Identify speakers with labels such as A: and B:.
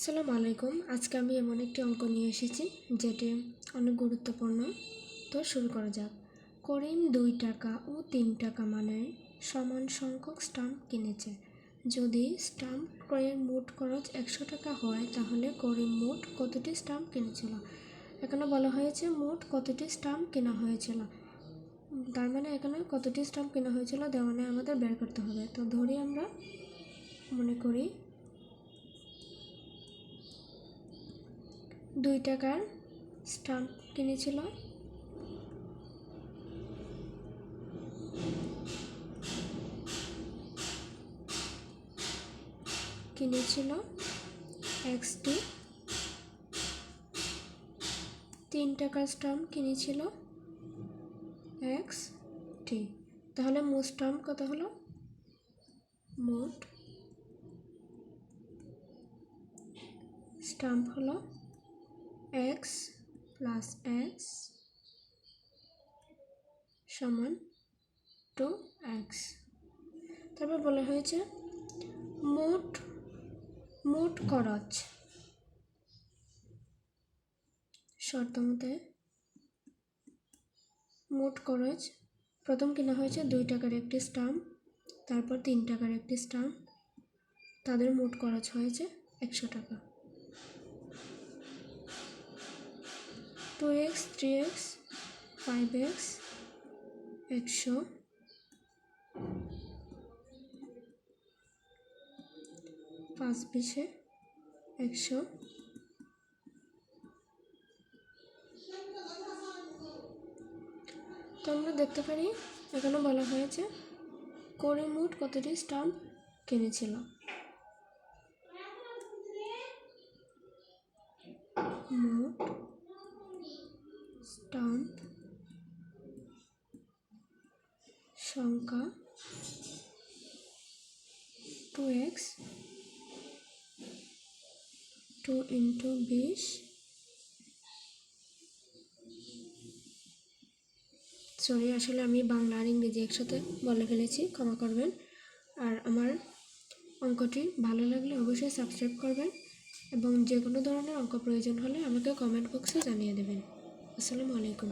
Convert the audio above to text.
A: আসসালামু আলাইকুম। আজকে আমি এমন একটি অঙ্ক নিয়ে এসেছি যেটি অনেক গুরুত্বপূর্ণ। তো শুরু করা যাক। করিম 2 টাকা ও 3 টাকা মানের সমান সংখ্যক স্টাম্প কিনেছে। যদি স্টাম্প ক্রয়ের মোট খরচ 100 টাকা হয় তাহলে করিম মোট কতটি স্টাম্প কিনেছিল। এখানে বলা হয়েছে মোট কতটি স্টাম্প কেনা হয়েছিল, তার মানে এখানে কতটি স্টাম্প কেনা হয়েছিল দেওয়া নেই, আমাদের বের করতে হবে। তো ধরি আমরা মনে করি 2 টাকার স্টাম্প কিনেছিল, XT। 3 টাকার স্টাম্প কিনেছিল XT। তাহলে মোট স্টাম্প কত হলো? মোট স্টাম্প হলো X প্লাস X সমান 2X। তারপর বলা হয়েছে মোট খরচ, শর্ত মতে মোট খরচ প্রথম কেনা হয়েছে 2 টাকার একটি স্টাম্প, তারপর 3 টাকার একটি স্টাম্প, তাদের মোট খরচ হয়েছে 100 টাকা। 2X 3X 5X 100 5 20 100। তো আমরা দেখতে পারি এখানে বলা হয়েছে করিম মোট কতটি স্টাম্প কিনেছিল। মোট স্টাম্প সংখ্যা 2X 2 × 20। সরি, আসলে আমি বাংলা আর ইংরেজি একসাথে বলে ফেলেছি, ক্ষমা করবেন। আর আমার অঙ্কটি ভালো লাগলে অবশ্যই সাবস্ক্রাইব করবেন এবং যে কোনো ধরনের অঙ্ক প্রয়োজন হলে আমাকে কমেন্ট বক্সে জানিয়ে দেবেন। আসসালামু আলাইকুম।